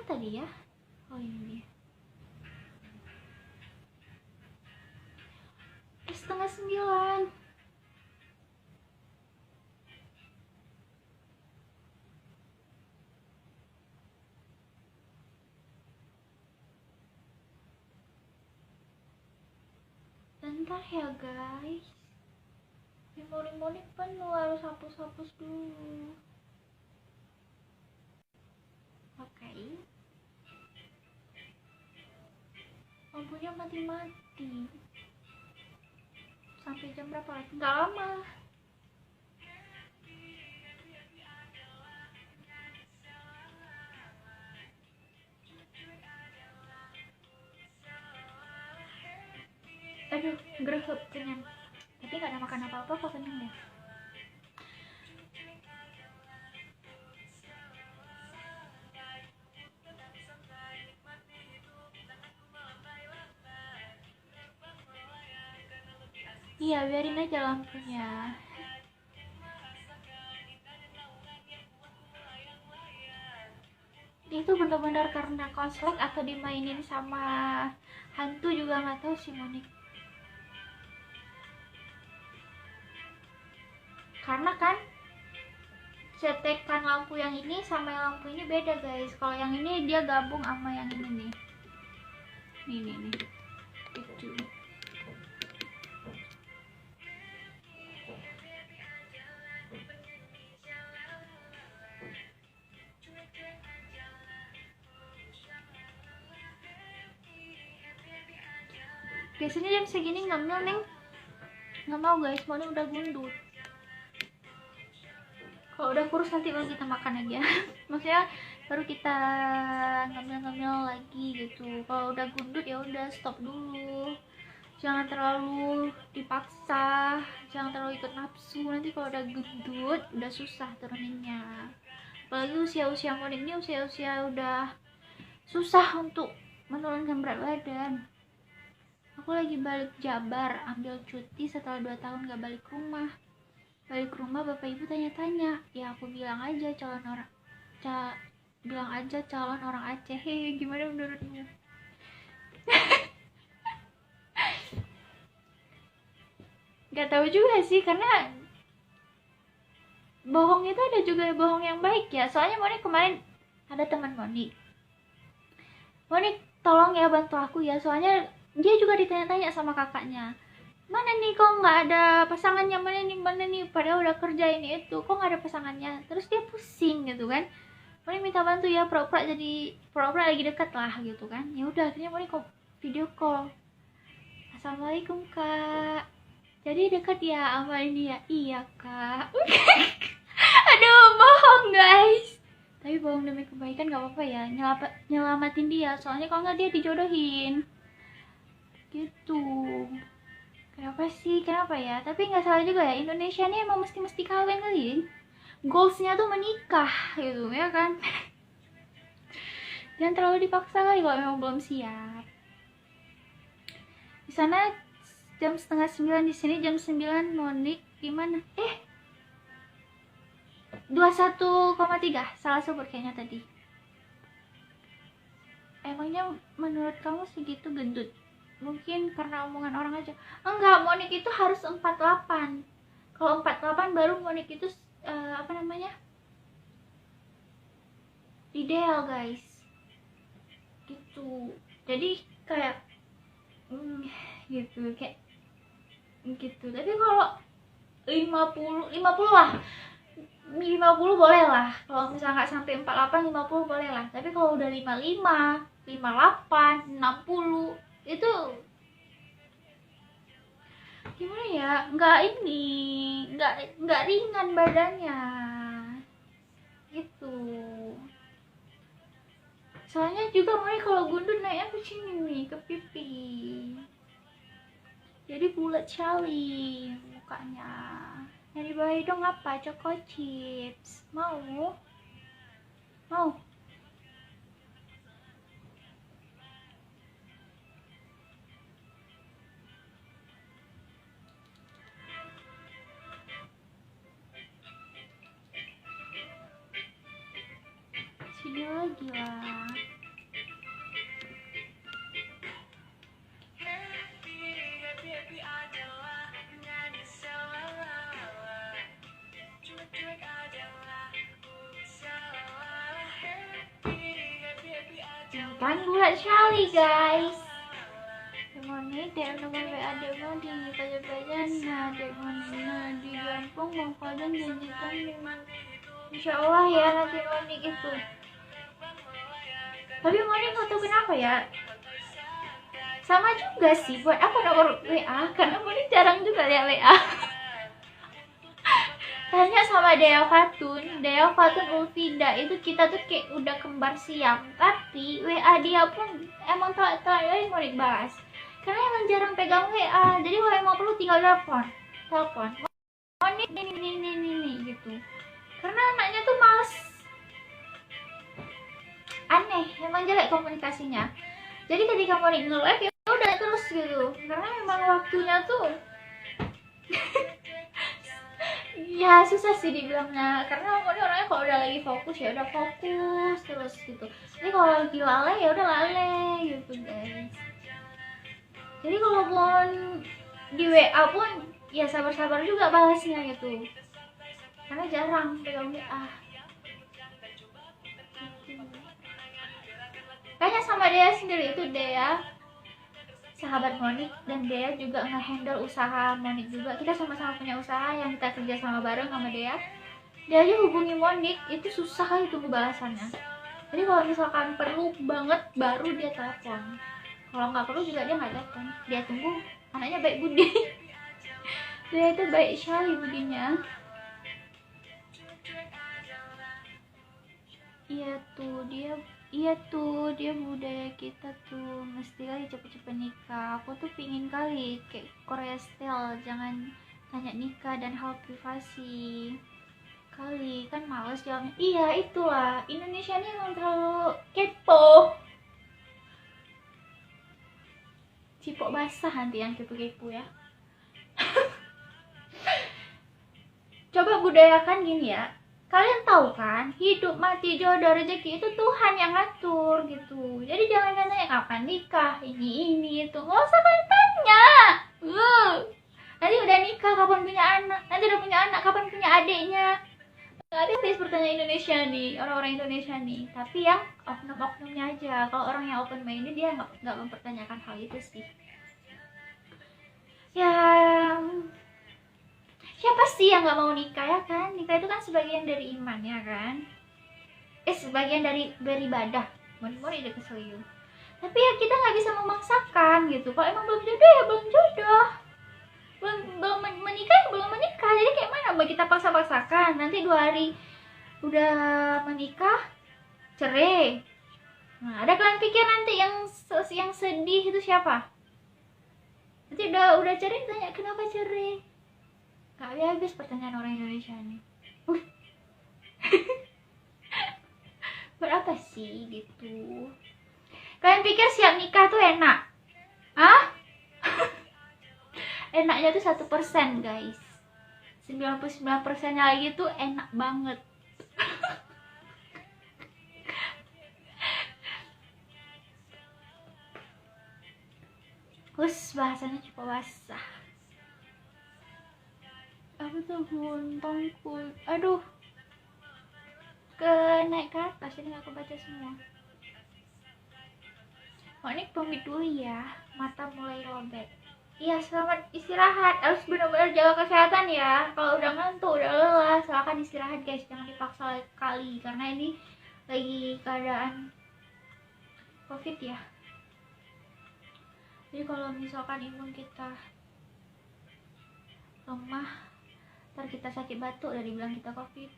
tadi ya? Oh ini dia. 8:30. Bentar ya guys, memori penuh, harus hapus dulu. Oke. Lampunya mati-mati. Sampai jam berapa lagi? Nggak lama. Aduh, gerehep kenyang. Tapi nggak ada makan apa-apa kok, kenyang ya. Iya, biarin aja lampunya. Itu benar-benar karena konslek atau dimainin sama hantu juga nggak tahu sih Monik. Karena kan cetekan lampu yang ini sama yang lampu ini beda guys. Kalau yang ini dia gabung sama yang ini nih. Nih. Itu. Biasanya jam segini ngemil neng. Nggak mau guys, Monik udah gundut. Kalau udah kurus nanti baru kita makan aja. Maksudnya baru kita ngemil-ngemil lagi gitu. Kalau udah gundut ya udah stop dulu. Jangan terlalu dipaksa, jangan terlalu ikut nafsu. Nanti kalau udah gendut udah susah turuninnya. Apalagi usia-usia Monik ini usia-usia udah susah untuk menurunkan berat badan. Aku lagi balik Jabar, ambil cuti setelah 2 tahun gak balik rumah. Balik rumah bapak ibu tanya-tanya, ya aku bilang aja calon orang Aceh. Hehe, gimana menurutmu? Gak tahu juga sih, karena bohong itu ada juga bohong yang baik ya. Soalnya Monik kemarin ada teman Monik, tolong ya bantu aku ya, soalnya dia juga ditanya-tanya sama kakaknya, mana nih kok nggak ada pasangannya, mana nih padahal udah kerja ini itu, kok nggak ada pasangannya. Terus dia pusing gitu kan. Monik minta bantu ya, pura-pura lagi dekat lah gitu kan. Ya udah akhirnya Monik video call, assalamualaikum kak, jadi dekat ya sama ini ya. Iya kak. Aduh, bohong guys, tapi bohong demi kebaikan gak apa-apa ya, nyelamatin dia, soalnya kalau nggak dia dijodohin gitu. Kenapa ya? Tapi nggak salah juga ya, Indonesia ini emang mesti kawin kali. Goalsnya tuh menikah gitu ya kan. Jangan terlalu dipaksa kali kalau memang belum siap. Di sana jam 8:30, di sini jam 9. Monik gimana? 21,3, salah sebut kayaknya tadi. Emangnya menurut kamu segitu gendut? Mungkin karena omongan orang aja. Enggak, Monik itu harus 48. Kalau 48 baru Monik itu ideal guys gitu. Jadi kayak gitu kayak gitu. Tapi kalau 50 lah, 50 boleh lah. Kalau misalnya nggak sampai 48, 50 boleh lah. Tapi kalau udah 55, 58, 60 itu gimana ya, nggak ringan badannya gitu. Soalnya juga Monik kalau gundut naiknya ke sini nih, ke pipi, jadi bulat sekali mukanya. Yang di bawah hidung apa? Choco chips. Mau? Sini lagi lah. kan buat Shali guys. Demoni DM nomor WA demo di pelajaran demoni di Lampung mau kalian janjikan Insya Allah ya nanti Monik itu. Tapi Monik nggak tahu kenapa ya. Sama juga sih buat apa nomor WA, karena Monik jarang juga lihat WA. Tanya sama Dea Fatun Ulfida itu kita tuh kayak udah kembar siam, tapi WA dia pun emang telat Monik bahas. Karena emang jarang pegang WA, jadi kalau emang perlu tinggal telepon. Monik ini gitu. Karena anaknya tuh males, aneh, emang jelek komunikasinya. Jadi ketika Monik nge-live ya udah terus gitu, karena memang waktunya tuh ya susah sih dibilangnya, karena Monik orangnya kalau udah lagi fokus ya udah fokus terus gitu. Tapi kalau lagi lale ya udah lale gitu guys. Jadi kalau pun di WA pun ya sabar-sabar juga balasnya gitu, karena jarang pegang WA. Kayaknya sama Dea sendiri itu, Dea sahabat Monik dan Dea juga nge-handle usaha Monik juga. Kita sama-sama punya usaha yang kita kerja sama bareng sama Dea. Dia aja hubungi Monik itu susah kali tunggu balasannya. Jadi kalau misalkan perlu banget baru dia telepon. Kalau nggak perlu juga dia nggak telepon. Dia tunggu, anaknya baik budi. Dia itu baik sekali budinya. Iya tuh dia budaya kita tuh mesti kali cepet-cepet nikah. Aku tuh pingin kali kayak Korea style, jangan tanya nikah dan hal privasi kali, kan males jawabnya. Iya itulah, Indonesia ini emang terlalu kepo. Cipok basah nanti yang kepo-kepo ya. Coba budayakan gini ya, kalian tahu kan hidup mati jodoh rezeki itu Tuhan yang ngatur gitu. Jadi jangan tanya kapan nikah ini itu, nggak usah kalian tanya. Nanti udah nikah kapan punya anak, nanti udah punya anak kapan punya adiknya. Nggak ada yang pertanyaan Indonesia nih, orang-orang Indonesia nih. Tapi yang oknum-oknumnya aja. Kalau orang yang open minded dia nggak mempertanyakan hal itu sih. Siapa sih yang nggak mau nikah ya kan? Nikah itu kan sebagian dari iman ya kan? Sebagian dari beribadah. Mau ide kesel. Tapi ya kita nggak bisa memaksakan gitu. Kalau emang belum jodoh ya belum jodoh. Belum menikah ya belum menikah. Jadi kayak mana mau kita paksa-paksakan? Nanti 2 hari udah menikah cerai. Nah, ada kalian pikir nanti yang sedih itu siapa? Nanti udah cerai tanya kenapa cerai? Gak habis pertanyaan orang Indonesia nih. Berapa sih gitu? Kalian pikir siap nikah tuh enak? Hah? Enaknya tuh 1% guys. 99%-nya lagi tuh enak banget. Bahasanya cukup basah. Apa tuh guntongku? Aduh, naik ke atas ini aku baca semua. Monik pamit dulu ya, mata mulai lobek. Iya, selamat istirahat. Harus benar-benar jaga kesehatan ya. Kalau udah ngantuk, udah lelah, silakan istirahat guys. Jangan dipaksa kali karena ini lagi keadaan COVID ya. Jadi kalau misalkan imun kita lemah, ntar kita sakit batuk dari bilang kita COVID.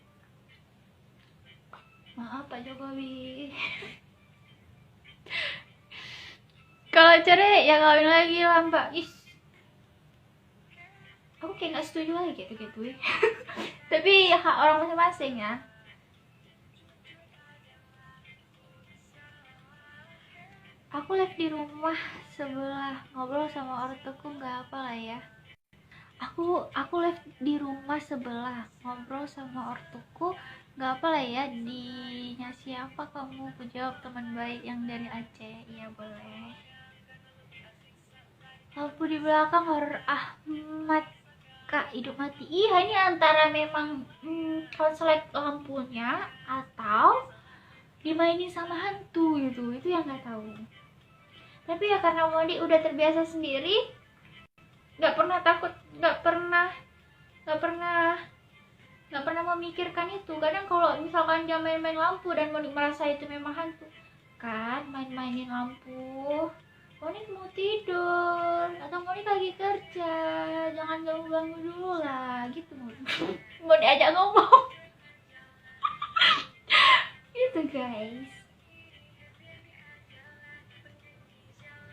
Maaf Pak Jokowi. Kalau cerai ya kawin lagi lah Mbak. Aku kayak gak setuju lagi gitu-gitu. Tapi hak orang masing-masing ya. Aku live di rumah sebelah ngobrol sama ortuku, nggak apa lah ya. Aku live di rumah sebelah ngobrol sama ortuku, nggak apa lah ya. Dinya siapa kamu? Aku jawab teman baik yang dari Aceh. Iya boleh. Lampu di belakang horor Ahmad Kak hidup mati. Iya ini antara memang konslet lampunya atau dimainin sama hantu gitu, itu yang nggak tahu. Tapi ya karena Moni udah terbiasa sendiri, nggak pernah takut, nggak pernah memikirkan itu. Kadang kalau misalkan dia main-main lampu dan Moni merasa itu memang hantu, kan main-mainin lampu, Moni mau tidur atau Moni lagi kerja, jangan ganggu-ganggu dulu lah gitu. Moni ajak ngomong gitu guys.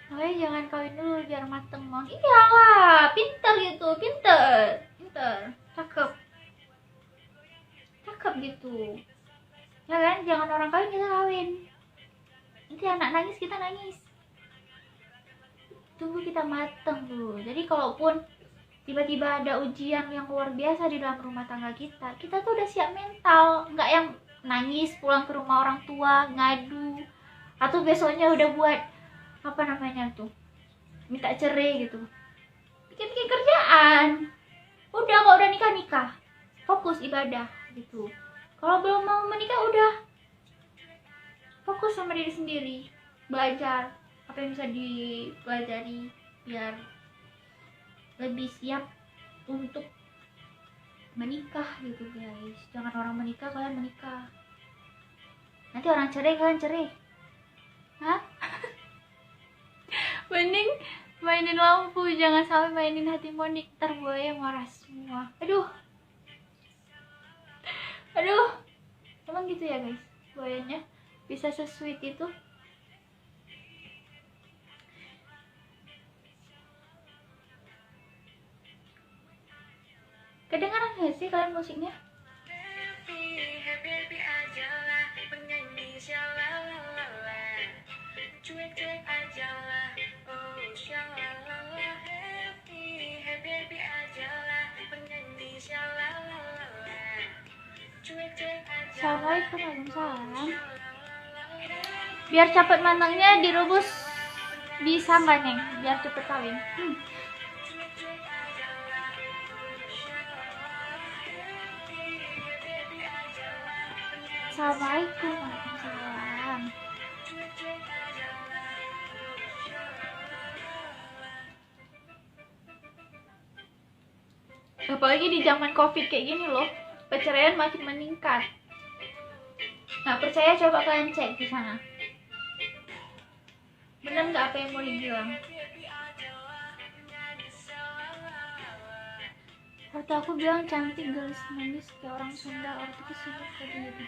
Makanya jangan kawin dulu biar mateng Mon. Iyalah, pinter gitu, pinter, cakep gitu ya kan. Jangan orang kawin kita kawin, nanti anak nangis kita nangis. Tunggu kita mateng dulu. Jadi kalaupun tiba-tiba ada ujian yang luar biasa di dalam rumah tangga kita tuh udah siap mental, nggak yang nangis pulang ke rumah orang tua ngadu, atau besoknya udah buat apa namanya tuh, minta cerai gitu, bikin kerjaan. Udah, kalau udah nikah fokus ibadah gitu. Kalau belum mau menikah udah fokus sama diri sendiri, belajar apa yang bisa dipelajari biar lebih siap untuk menikah gitu guys. Jangan orang menikah kalian menikah, nanti orang cerai kalian cerai. Hah? Mending mainin lampu, jangan sampai mainin hati Monik, ntar buaya marah semua. Aduh, emang gitu ya guys, buayanya bisa se-sweet itu. Kedengaran gak sih kalian musiknya? Assalamualaikum, waalaikumsalam. Biar cepet matangnya direbus di sangga neng, biar cepet kawin. Assalamualaikum, waalaikumsalam. Apalagi di zaman covid kayak gini loh, perceraian makin meningkat. Nggak percaya coba kalian cek di sana. Bener nggak apa yang mau dibilang? Waktu aku bilang cantik, gelis, manis kayak orang Sunda, waktu kesini tadi gitu.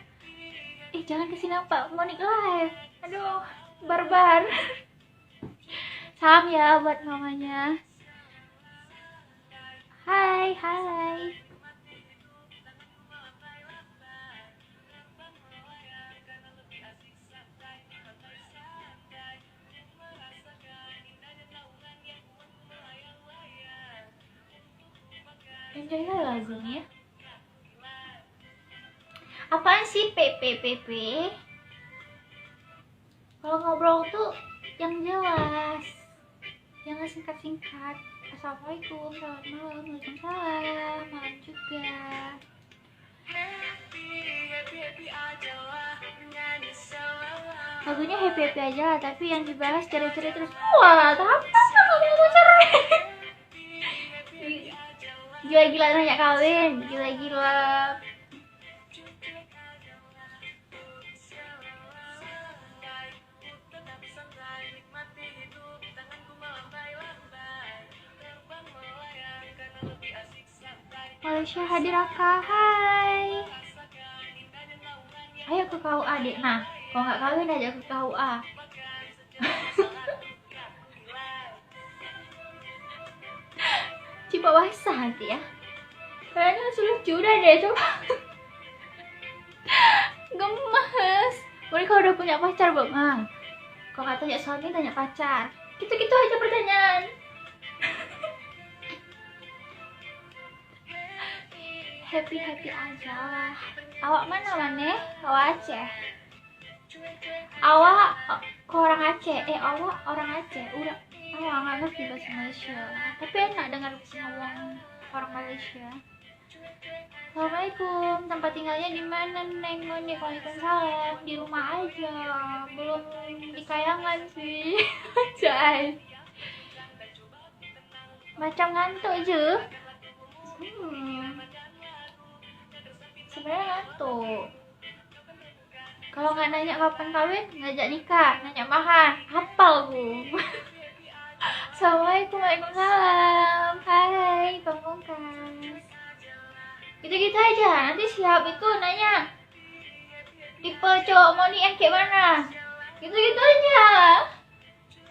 Jangan kesini Pak Monik live. Aduh, barbar. Salam ya buat mamanya. Hai. Enjoy lagunya. Apaan sih PP? Kalau ngobrol tuh yang jelas, jangan singkat-singkat. Assalamualaikum, selamat malam, waalaikumsalam, malam juga. Lagunya happy aja lah, tapi yang dibahas cerai-cerai terus. Wah, apa kamu mau cerai? Gila-gila nanya kawin, gila-gila. Malaysia hadir Aka, hai. Ayo ke KUA deh. Nah, kalau nggak kawin aja ke KUA. Cipa wasa nanti ya. Kayaknya lucu udah deh, coba. Gemes. Mereka udah punya pacar belum? Kalau nggak tanya suami, tanya pacar. Gitu-gitu aja pertanyaan. Happy aja lah. Awak mana? Awak Aceh. Awak orang Aceh. Awak orang Aceh. Udah. Awak nggak ngerti bahasa Malaysia. Tapi enak dengar ngomong orang Malaysia. Assalamualaikum, tempat tinggalnya di mana Neng Monik? Waalaikumsalam, di rumah aja, belum di kayangan sih. Jai, macam ngantuk aja. Sebenarnya ngantuk. Kalau nggak nanya kapan kawin, ngajak nikah, nanya mahar, hafal bu. Assalamualaikum, waalaikumsalam. Hai, Pamungkas. Gitu-gitu aja, nanti siap itu nanya tipe cowok Moni yang kayak mana. Gitu-gitu aja.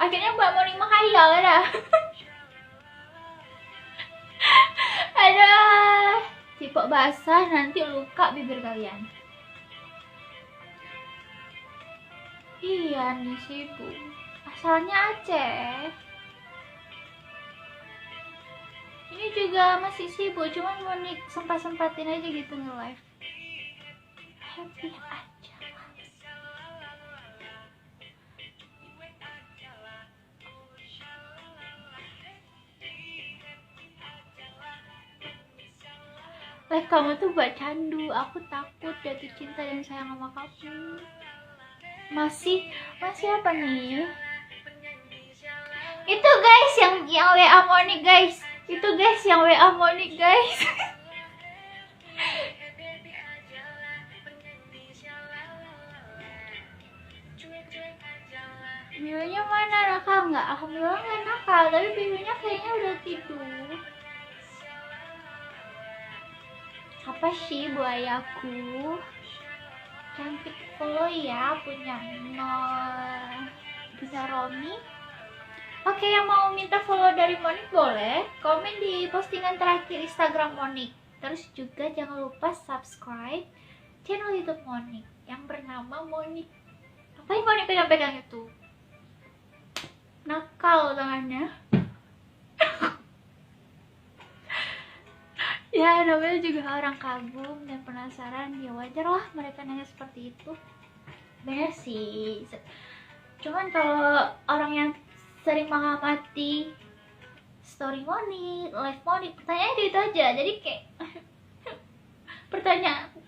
Akhirnya Mbak Moni menghayal dah. Ada cipok basah nanti luka bibir kalian. Iya nih sibuk. Asalnya Aceh. Ini juga masih sibuk, cuman mau sempat-sempatin aja gitu nge-live. Happy aja. Live kamu tuh buat candu, aku takut jatuh cinta dan sayang sama kamu. Masih apa nih? Itu guys yang WA Monik guys. Itu guys yang WA Monik guys. Bionya mana, nakal nggak? Alhamdulillah nggak nakal, tapi bionya kayaknya udah tidur. Apa sih buayaku? Cantik follow ya, punya bisa Romi. Oke, yang mau minta follow dari Monik boleh komen di postingan terakhir Instagram Monik. Terus juga jangan lupa subscribe channel YouTube Monik yang bernama Monik. Ngapain Monik pegang-pegang itu? Nakal tangannya. Ya, namanya juga orang kagum dan penasaran. Ya wajar lah mereka nanya seperti itu. Bener sih. Cuman kalau orang yang sering mengamati story Monik, live Monik, pertanyaannya itu aja. Jadi kayak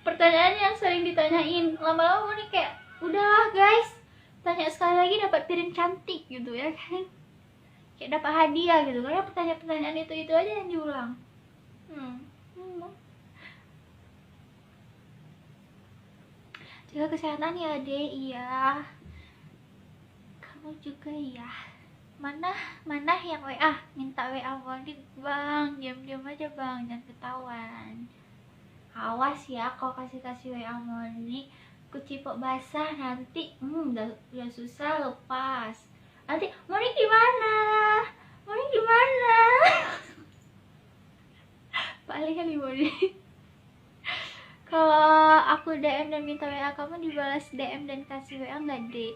pertanyaan yang sering ditanyain, lama-lama Monik kayak udahlah guys, tanya sekali lagi dapat piring cantik gitu ya kan, kayak dapat hadiah gitu karena pertanyaan itu aja yang diulang. Jaga kesehatan ya Ade. Iya, kamu juga ya. Mana yang WA? Minta WA Monik bang, diam-diam aja bang, jangan ketahuan. Awas ya kalau kasih WA Monik, kucipok basah nanti udah susah lepas. Nanti Monik gimana? Paling kali Monik. Kalau aku DM dan minta WA kamu dibalas DM dan kasih WA nggak deh?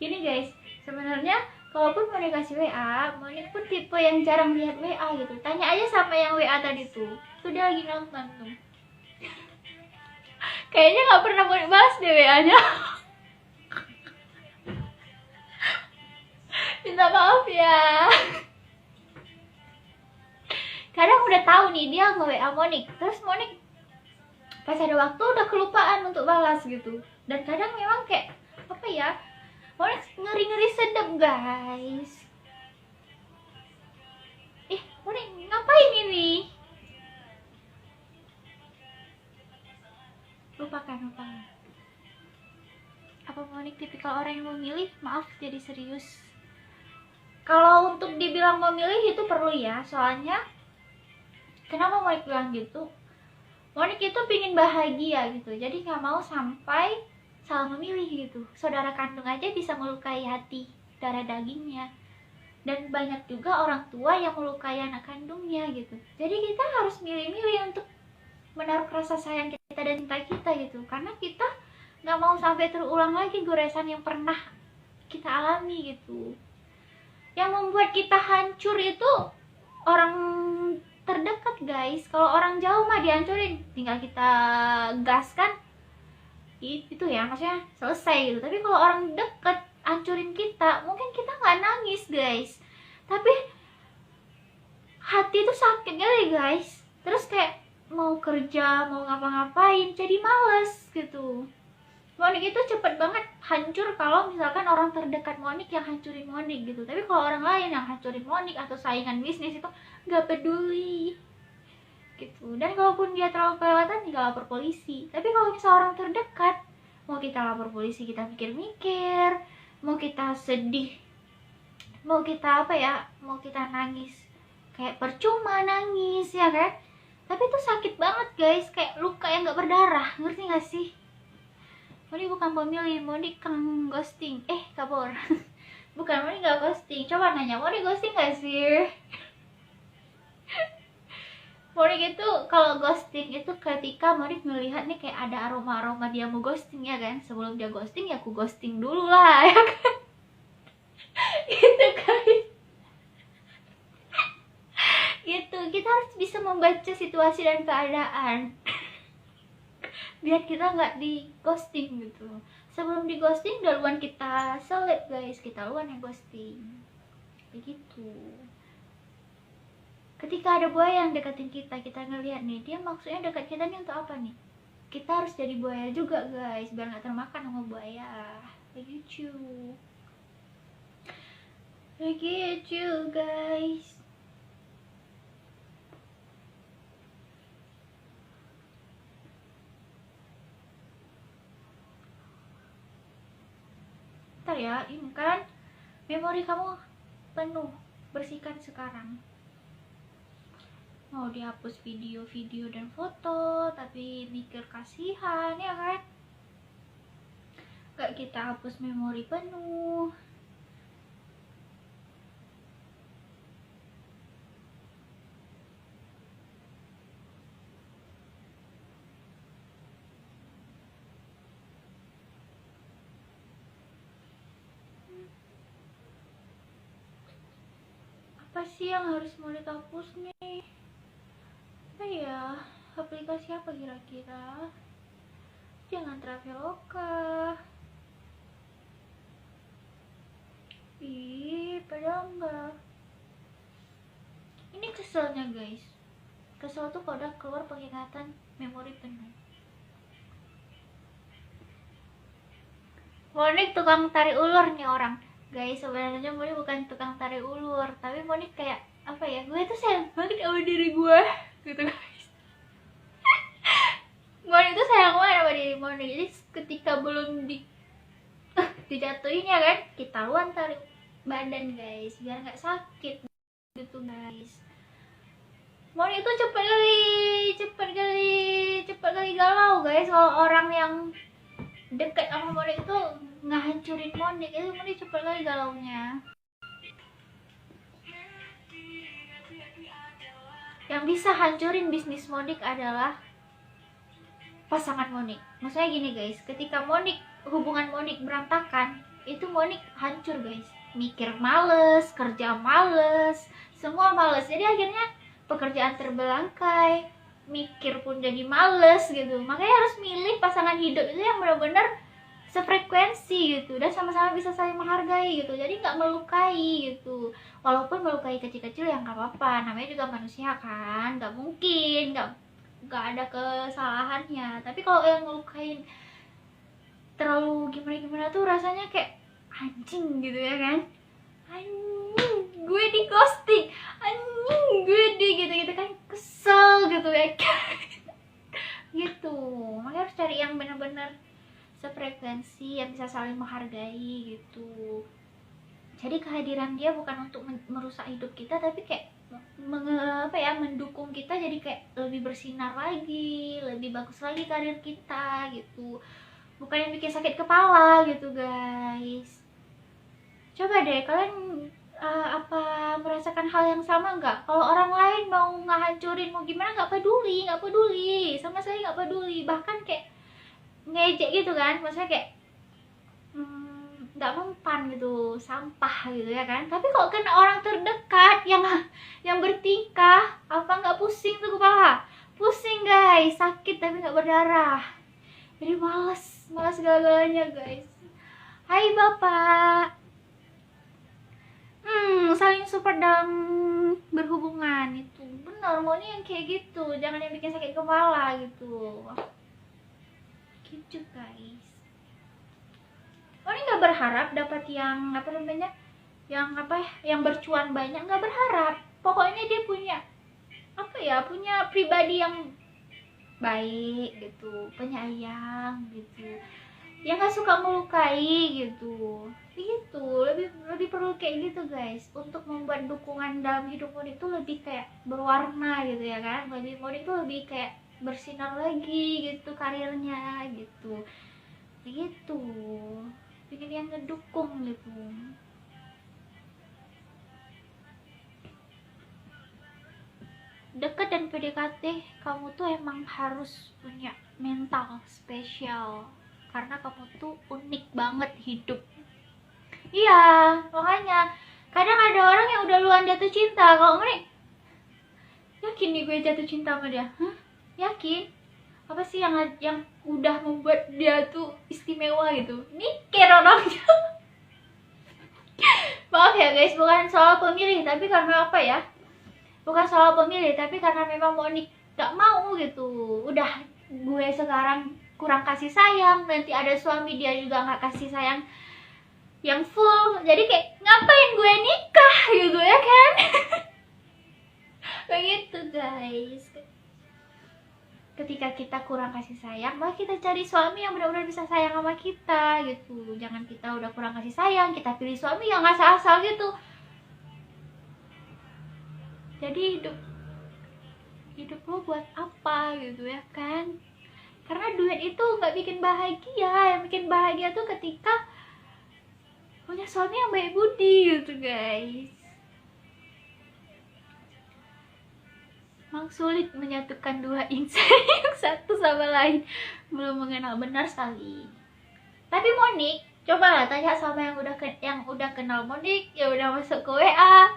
Gini guys, sebenarnya kalaupun mau dikasih WA, Monik pun tipe yang jarang lihat WA gitu. Tanya aja sama yang WA tadi tuh dia lagi nonton tuh. Kayaknya nggak pernah Monik balas deh WA-nya. Minta maaf ya. Kadang udah tahu nih dia nge-WA Monik, terus Monik pas ada waktu udah kelupaan untuk balas gitu. Dan kadang memang kayak apa ya, Monik ngeri sedap guys. Monik ngapain ini? Lupakan. Apa Monik tipikal orang yang memilih? Maaf jadi serius. Kalau untuk dibilang memilih itu perlu ya, soalnya kenapa Monik bilang gitu? Monik itu pingin bahagia gitu, jadi nggak mau sampai salah memilih gitu. Saudara kandung aja bisa melukai hati darah dagingnya, dan banyak juga orang tua yang melukai anak kandungnya gitu. Jadi kita harus milih-milih untuk menaruh rasa sayang kita dan cinta kita gitu, karena kita nggak mau sampai terulang lagi goresan yang pernah kita alami gitu. Yang membuat kita hancur itu orang terdekat guys. Kalau orang jauh mah dihancurin, tinggal kita gaskan itu ya, maksudnya selesai gitu. Tapi kalau orang dekat hancurin kita, mungkin kita nggak nangis guys, tapi hati itu sakit kali guys. Terus kayak mau kerja, mau ngapa-ngapain, jadi males gitu. Monik itu cepet banget hancur kalau misalkan orang terdekat Monik yang hancurin Monik gitu. Tapi kalau orang lain yang hancurin Monik atau saingan bisnis itu nggak peduli gitu. Dan kalaupun dia terlalu kelewatan, tinggal lapor polisi. Tapi kalau misalnya orang terdekat, mau kita lapor polisi kita mikir-mikir, mau kita sedih, mau kita apa ya, mau kita nangis, kayak percuma nangis ya kan. Tapi itu sakit banget guys, kayak luka yang nggak berdarah, ngerti nggak sih? Moni bukan pemilih, Moni kang ghosting. Kabur. Bukan, Moni nggak ghosting. Coba nanya, Moni ghosting nggak sih? Moni itu kalau ghosting itu ketika Moni melihat nih kayak ada aroma-aroma dia mau ghosting ya kan. Sebelum dia ghosting ya aku ghosting dulu lah ya kan. Gitu guys. Gitu, kita harus bisa membaca situasi dan keadaan biar kita nggak di ghosting gitu. Sebelum di ghosting duluan kita seleb guys, kita duluan yang ghosting begitu. Ketika ada buaya yang deketin kita, kita ngeliat nih dia maksudnya dekat kita nih untuk apa nih, kita harus jadi buaya juga guys biar nggak termakan sama buaya. Begitu guys. Ntar ya, ini kan memori kamu penuh, bersihkan sekarang. Mau dihapus video-video dan foto, tapi mikir kasihan ya kan. Gak kita hapus memori penuh. Apa sih yang harus mau dihapus nih? Apa ya? Aplikasi apa kira-kira? Jangan Traveloka. Padahal enggak. Ini keselnya guys. Kesel tuh kalau udah keluar pengingatan memori penuh. Monik tukang tarik ulur nih orang. Guys, sebenarnya Monik bukan tukang tarik ulur, tapi Monik kayak apa ya? Gue tuh sayang banget sama diri gue, gitu guys. Monik tuh sayang banget sama diri Monik. Jadi ketika belum dijatuhin ya kan, kita luan tarik badan guys, biar nggak sakit gitu guys. Monik tuh cepet kali galau guys. Kalau orang yang deket sama Monik itu ngehancurin Monik, itu Monik cepet kali galaunya. Yang bisa hancurin bisnis Monik adalah pasangan Monik. Maksudnya gini guys, ketika hubungan Monik berantakan, itu Monik hancur guys. Mikir males, kerja males, semua males. Jadi akhirnya pekerjaan terbelangkai, mikir pun jadi males gitu. Makanya harus milih pasangan hidup itu yang benar-benar sefrekuensi gitu, dan sama-sama bisa saling menghargai gitu. Jadi nggak melukai gitu. Walaupun melukai kecil-kecil yang nggak apa-apa, namanya juga manusia kan, nggak mungkin nggak ada kesalahannya. Tapi kalau yang ngelukain terlalu gimana tuh rasanya kayak anjing gitu ya kan. Anjing gue di ghosting, anjing gue di gitu kan, kesel gitu ya kan. Gitu, makanya harus cari yang benar-benar sefrekuensi, yang bisa saling menghargai gitu. Jadi kehadiran dia bukan untuk merusak hidup kita, tapi kayak mendukung kita jadi kayak lebih bersinar lagi, lebih bagus lagi karir kita gitu. Bukan yang bikin sakit kepala gitu guys. Coba deh kalian apa merasakan hal yang sama nggak? Kalau orang lain mau ngehancurin mau gimana nggak peduli, sama sekali nggak peduli. Bahkan kayak ngejek gitu kan, maksudnya kayak nggak mempan gitu, sampah gitu ya kan. Tapi kalau kena orang terdekat yang bertingkah, apa nggak pusing tuh kepala? Pusing guys, sakit tapi nggak berdarah. Jadi males segala-galanya guys. Hai bapak. Saling support dalam berhubungan itu benar, maunya yang kayak gitu, jangan yang bikin sakit kepala gitu. Gitu guys. Moni nggak berharap dapat yang apa namanya, yang apa ya, yang bercuan banyak, nggak berharap. Pokoknya dia punya apa ya, punya pribadi yang baik gitu, penyayang gitu, yang nggak suka melukai gitu. Lebih perlu kayak gitu guys, untuk membuat dukungan dalam hidup Moni itu lebih kayak berwarna gitu ya kan. Lebih Moni itu lebih kayak bersinar lagi gitu karirnya gitu, gitu, bikin yang ngedukung gitu. Deket dan PDKT, kamu tuh emang harus punya mental spesial, karena kamu tuh unik banget hidup. Iya, makanya kadang ada orang yang udah duluan jatuh cinta. Kalau Moni, yakin nih gue jatuh cinta sama dia? Hah? Yakin? Apa sih yang udah membuat dia tuh istimewa gitu? Mikir orangnya. Maaf ya guys, bukan soal pemilih, tapi karena apa ya? Bukan soal pemilih, tapi karena memang Moni gak mau gitu. Udah gue sekarang kurang kasih sayang, nanti ada suami dia juga gak kasih sayang yang full, jadi kayak ngapain gue nikah gitu ya kan. Begitu guys. Ketika kita kurang kasih sayang, maka kita cari suami yang benar-benar bisa sayang sama kita gitu. Jangan kita udah kurang kasih sayang, kita pilih suami yang asal-asal gitu. Jadi hidup lo buat apa gitu ya kan. Karena duit itu nggak bikin bahagia. Yang bikin bahagia tuh ketika punya suami yang baik budi gitu guys. Memang sulit menyatukan dua insan yang satu sama lain belum mengenal, benar sekali. Tapi Monik, cobalah tanya sama yang udah kenal Monik, yang udah masuk ke WA,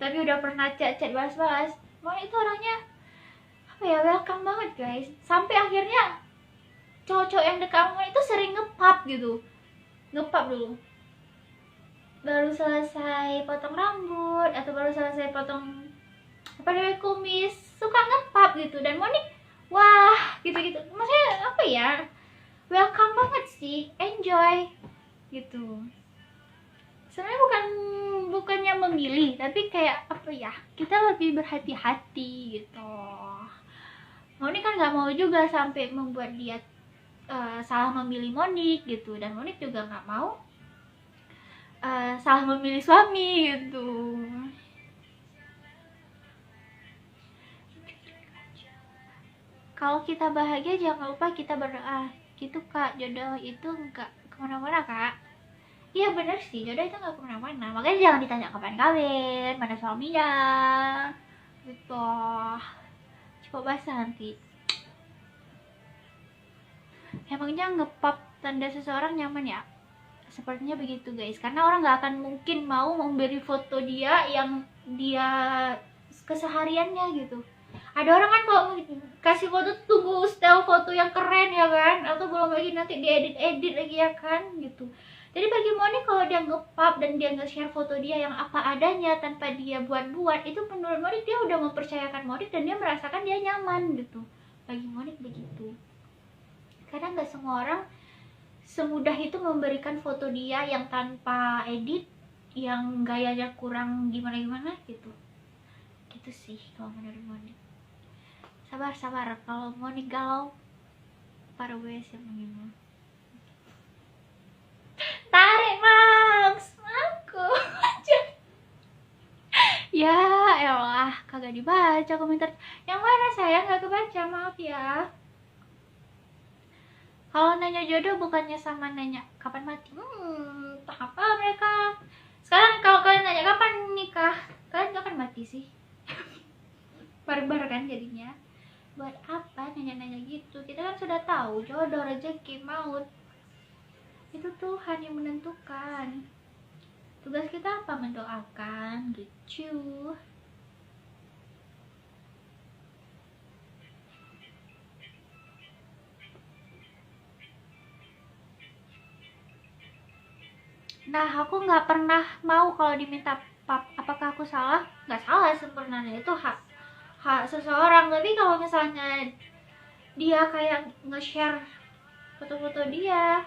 tapi udah pernah chat balas-balas. Monik itu orangnya apa ya, welcome banget guys. Sampai akhirnya cowok-cowok yang dekat Monik itu sering ngepap gitu. Ngepap dulu, baru selesai potong rambut atau baru selesai potong apa namanya, kumis, suka ngepap gitu. Dan Monik, wah gitu-gitu, maksudnya apa ya, welcome banget sih, enjoy gitu. Sebenarnya bukannya memilih, tapi kayak apa ya, kita lebih berhati-hati gitu. Monik kan nggak mau juga sampai membuat dia salah memilih Monik gitu, dan Monik juga nggak mau salah memilih suami gitu. Kalau kita bahagia jangan lupa kita berdoa gitu kak. Jodoh itu nggak kemana-mana kak. Iya bener sih, jodoh itu nggak kemana-mana. Makanya jangan ditanya kapan kawin, mana suaminya gitu. Coba basah nanti. Emangnya ngepap tanda seseorang nyaman ya? Sepertinya begitu guys, karena orang nggak akan mungkin mau memberi foto dia yang dia kesehariannya gitu. Ada orang kan kalau kasih foto tunggu style foto yang keren ya kan, atau belum lagi nanti diedit lagi ya kan gitu. Jadi bagi Moni kalau dia nge-pub dan dia nge-share foto dia yang apa adanya tanpa dia buat-buat, itu menurut Moni dia udah mempercayakan Moni dan dia merasakan dia nyaman gitu. Bagi Moni begitu. Kadang nggak semua orang semudah itu memberikan foto dia yang tanpa edit, yang gayanya kurang gimana-gimana gitu. Gitu sih kalau menurut Moni. Sabar, kalau Moni galau, para WS yang mengimu. Tarik Max, aku. Ya elah, kagak dibaca komentar. Yang mana sayang, gak kebaca, maaf ya. Kalau nanya jodoh bukannya sama nanya kapan mati. Tak apa mereka. Sekarang kalau kalian nanya kapan nikah, kalian kapan mati sih? Barbar kan jadinya. Buat apa nanya-nanya gitu? Kita kan sudah tahu jodoh, rezeki, maut itu Tuhan yang menentukan. Tugas kita apa? Mendoakan gitu. Nah, aku nggak pernah mau kalau diminta pap. Apakah aku salah? Nggak salah sebenarnya, itu hak seseorang. Tapi kalau misalnya dia kayak nge-share foto-foto dia,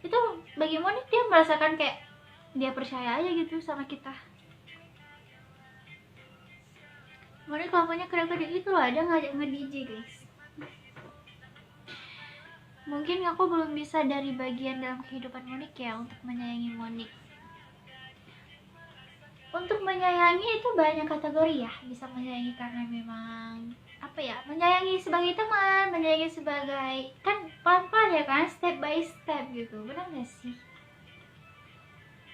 itu bagi Monik dia merasakan kayak dia percaya aja gitu sama kita. Monik kelakuannya keren-keren itu loh, ada ngajak nge-DJ guys. Mungkin aku belum bisa dari bagian dalam kehidupan Monik ya untuk menyayangi Monik. Untuk menyayangi itu banyak kategori ya. Bisa menyayangi karena memang apa ya, menyayangi sebagai teman, menyayangi sebagai, kan pelan-pelan ya kan, step by step gitu. Benar gak sih?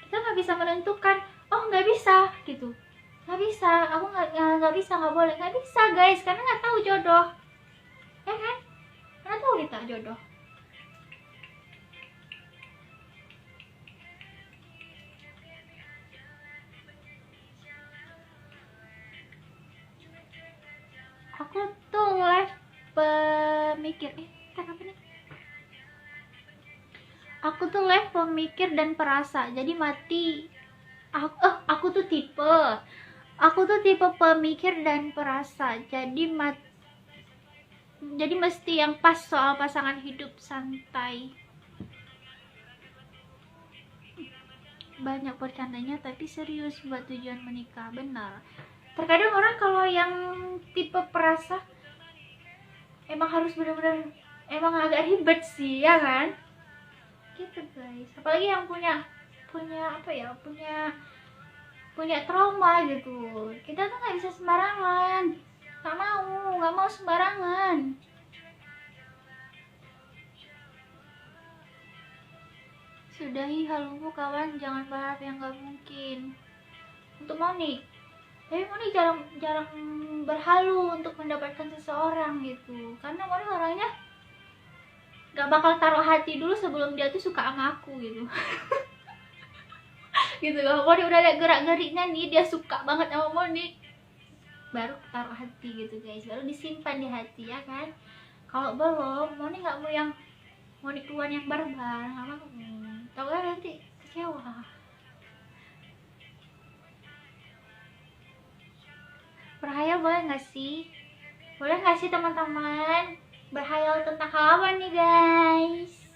Kita nggak bisa menentukan, oh nggak bisa gitu, nggak bisa, aku nggak bisa, nggak boleh, nggak bisa guys, karena nggak tahu jodoh, ya kan? Karena tahu kita jodoh. Aku tuh live pemikir, kenapa nih? Aku tuh live pemikir dan perasa, jadi mati. Aku tuh tipe pemikir dan perasa, jadi mesti yang pas soal pasangan hidup, santai. Banyak bercandanya tapi serius buat tujuan menikah, benar. Terkadang orang kalau yang tipe perasa emang harus benar-benar, emang agak ribet sih ya kan, gitu guys. Apalagi yang punya apa ya, punya trauma gitu. Kita tuh nggak bisa sembarangan, nggak mau sembarangan. Sudahi halumu kawan, jangan berharap yang nggak mungkin. Untuk Monik, tapi Monik jarang berhalu untuk mendapatkan seseorang gitu, karena Monik orangnya gak bakal taruh hati dulu sebelum dia tuh suka sama aku gitu. Gitu loh. Monik udah liat gerak-geriknya nih, dia suka banget sama Monik, baru taruh hati gitu guys, baru disimpan di hati ya kan. Kalau belum, Monik nggak mau yang Monik duluan yang barbar, nggak mau. Tau kan nanti kecewa. Berhayal boleh nggak sih? Boleh nggak sih teman-teman? Berhayal tentang hal apa nih guys?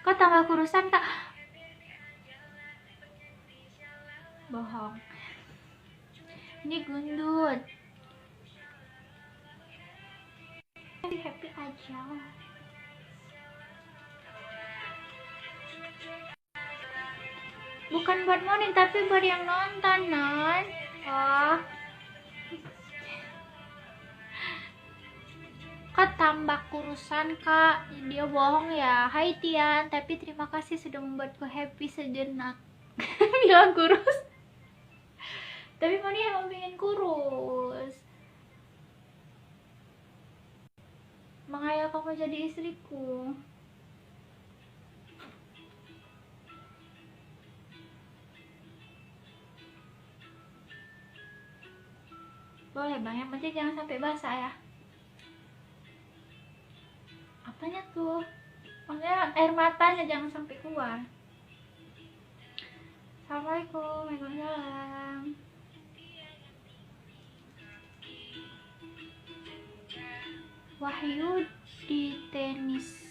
Kok tambah kurusan kak? Bohong, ini gundut. Happy aja. Bukan buat Monik tapi buat yang nonton non. Oh, kak tambah kurusan kak, dia bohong ya. Hai Tian, tapi terima kasih sudah membuatku happy sejenak. Bilang kurus, tapi Monik emang pengen kurus. Menghayal kamu jadi istriku. Boleh bang, yang penting jangan sampai basah ya. Apanya tuh? Maksudnya air matanya jangan sampai keluar. Assalamualaikum. Waalaikumsalam. Wahyu di tenis.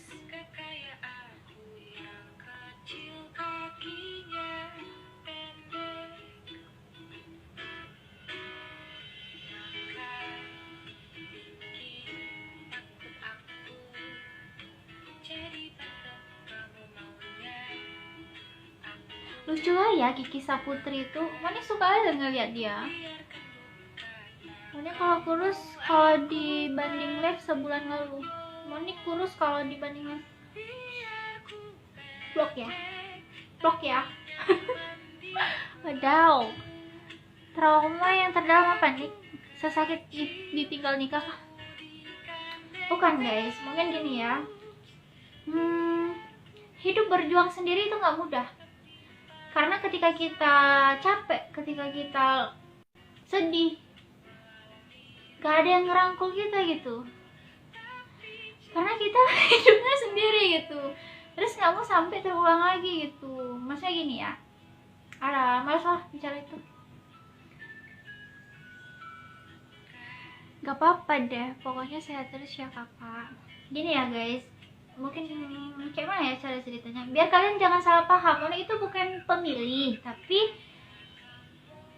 Lucu lah ya Kiki Saputri itu. Mana suka aja ngeliat dia. Monik kalau kurus, kalau dibanding live sebulan lalu. Monik kurus kalau dibanding live. Blok ya. Wadaw. Trauma yang terdalam apa nih? Sesakit ditinggal nikah kah? Bukan guys, mungkin gini ya. Hidup berjuang sendiri itu nggak mudah. Karena ketika kita capek, ketika kita sedih, gak ada yang ngerangkul kita gitu. Karena kita hidupnya sendiri gitu. Terus gak mau sampai terulang lagi gitu. Maksudnya gini ya, males lah bicara itu. Gak apa-apa deh, pokoknya sehat terus ya kakak. Gini ya guys, mungkin kayak mana ya cara ceritanya, biar kalian jangan salah paham. Monik itu bukan pemilih, tapi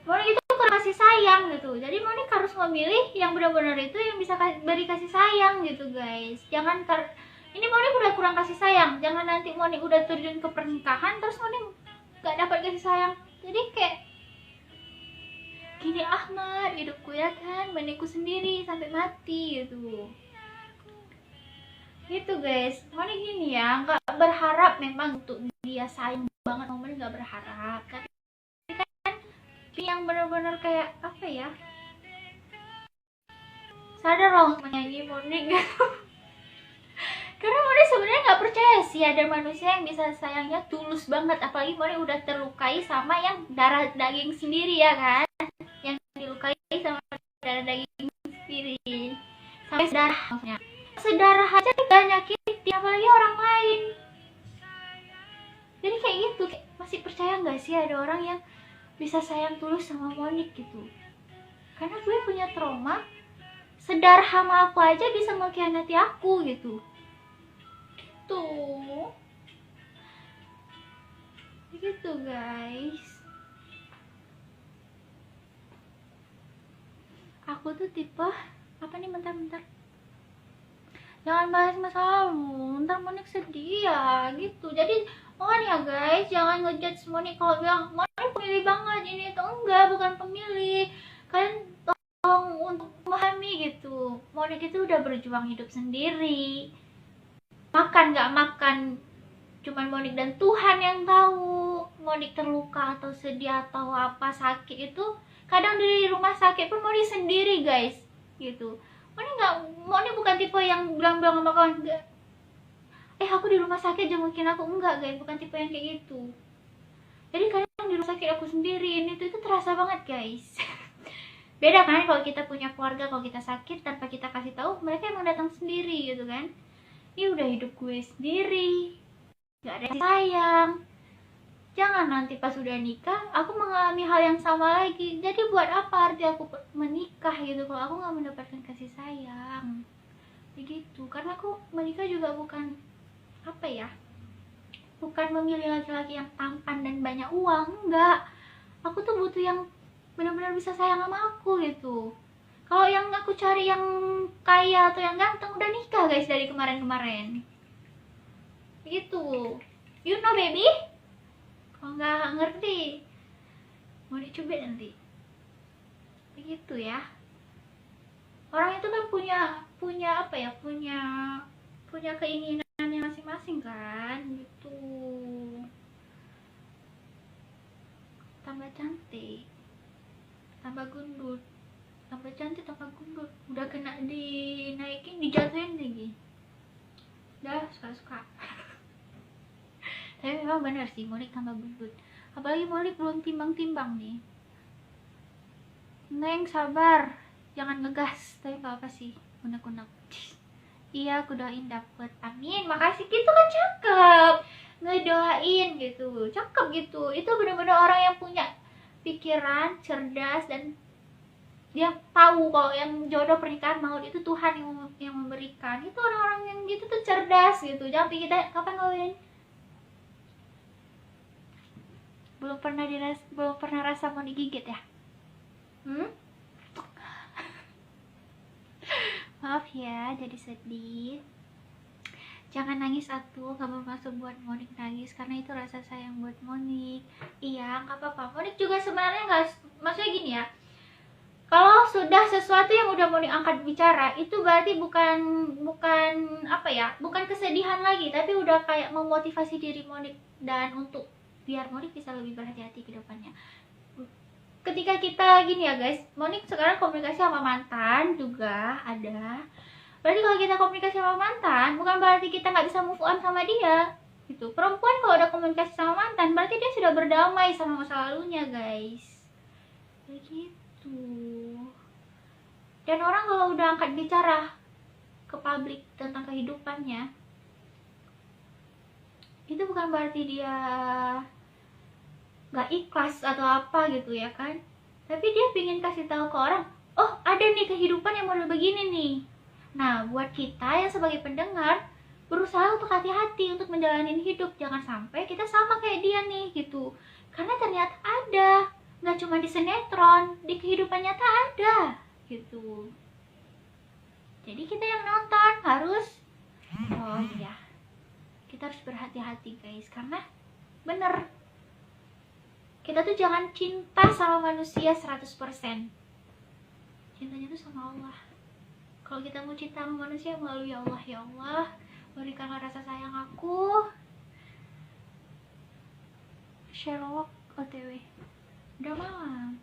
Monik itu kurang kasih sayang gitu. Jadi Monik harus memilih yang benar-benar itu yang bisa beri kasih sayang gitu guys. Jangan ini Monik udah kurang kasih sayang, jangan nanti Monik udah terjun ke pernikahan terus Monik gak dapat kasih sayang. Jadi kayak gini, Ahmad, hidupku ya kan, menikku sendiri sampai mati gitu. Gitu guys, Monik gini ya, nggak berharap memang untuk dia sayang banget, Monik nggak berharap. Tapi kan yang benar-benar kayak apa ya, sadar loh menyanyi Monik. Karena Monik sebenarnya nggak percaya sih ada manusia yang bisa sayangnya tulus banget, apalagi Monik udah terlukai sama yang darah daging sendiri ya kan, yang dilukai sama darah daging sendiri, sampai sedarah maksudnya. Sedarah aja gak nyakitin, apalagi orang lain. Jadi kayak gitu, masih percaya nggak sih ada orang yang bisa sayang tulus sama Monik gitu? Karena gue punya trauma, sedarah sama aku aja bisa mengkhianati aku gitu. Tuh, gitu guys. Aku tuh tipe apa nih, bentar-bentar, jangan bahas masa lalu, ntar Monik sedih ya gitu. Jadi makanya guys, jangan ngejudge Monik kalau bilang Monik pemilih banget ini itu. Enggak, bukan pemilih. Kalian tolong untuk memahami gitu, Monik itu udah berjuang hidup sendiri. Makan gak makan cuman Monik dan Tuhan yang tahu. Monik terluka atau sedih atau apa, sakit itu kadang di rumah sakit pun Monik sendiri guys gitu. Monik bukan tipe yang bilang-bilang sama kawan, aku di rumah sakit jengukin aku, enggak guys, bukan tipe yang kayak gitu. Jadi kadang di rumah sakit aku sendiri, ini tuh itu terasa banget guys. Beda kan kalau kita punya keluarga, kalau kita sakit tanpa kita kasih tahu, mereka emang datang sendiri gitu kan. Ini udah hidup gue sendiri, gak ada sayang. Jangan nanti pas udah nikah aku mengalami hal yang sama lagi. Jadi buat apa arti aku menikah gitu kalau aku gak mendapatkan kasih sayang. Begitu, karena aku menikah juga bukan apa ya, bukan memilih laki-laki yang tampan dan banyak uang, enggak. Aku tuh butuh yang benar-benar bisa sayang sama aku gitu. Kalau yang aku cari yang kaya atau yang ganteng, udah nikah guys dari kemarin-kemarin gitu. You know baby, kalau nggak ngerti mau dicubit nanti. Begitu ya, orang itu kan punya apa ya, punya keinginannya masing-masing kan gitu. Tambah cantik, tambah gundul, tambah cantik, tambah gundul, udah kena dinaikin, dijatuhin lagi, udah suka-suka. Tapi memang benar sih, Monik tambah gundul, apalagi Monik belum timbang-timbang nih. Neng sabar, jangan ngegas, tapi gak apa sih, unek-unek. Iya, aku doain dapet, amin, makasih. Gitu kan cakep, ngedoain gitu, cakep gitu. Itu bener-bener orang yang punya pikiran cerdas dan dia tahu kalau yang jodoh pernikahan maut itu Tuhan yang memberikan. Itu orang-orang yang gitu tuh cerdas gitu. Jangan pikir kapan kawin. Belum pernah rasa mau digigit ya? Maaf ya, jadi sedih. Jangan nangis atuh, gak bermaksud buat Monik nangis, karena itu rasa sayang buat Monik. Iya, gak apa-apa. Monik juga sebenarnya gak, maksudnya gini ya, kalau sudah sesuatu yang udah Monik angkat bicara, itu berarti bukan apa ya, bukan kesedihan lagi, tapi udah kayak memotivasi diri Monik dan untuk biar Monik bisa lebih berhati-hati ke depannya. Ketika kita gini ya guys, Monik sekarang komunikasi sama mantan juga ada. Berarti kalau kita komunikasi sama mantan, bukan berarti kita nggak bisa move on sama dia gitu. Perempuan kalau udah komunikasi sama mantan, berarti dia sudah berdamai sama masa lalunya guys. Begitu. Dan orang kalau udah angkat bicara ke publik tentang kehidupannya, itu bukan berarti dia nggak ikhlas atau apa gitu ya kan. Tapi dia pingin kasih tahu ke orang, oh ada nih kehidupan yang model begini nih. Nah buat kita yang sebagai pendengar, berusaha untuk hati-hati untuk menjalani hidup, jangan sampai kita sama kayak dia nih gitu. Karena ternyata ada, nggak cuma di sinetron, di kehidupan nyata ada gitu. Jadi kita yang nonton harus, oh iya, kita harus berhati-hati guys, karena bener, kita tuh jangan cinta sama manusia 100%. Cintanya tuh sama Allah. Kalau kita mau cinta sama manusia melalui Allah, ya Allah, berikanlah rasa sayang aku. Sherlock OTW. Udah malam.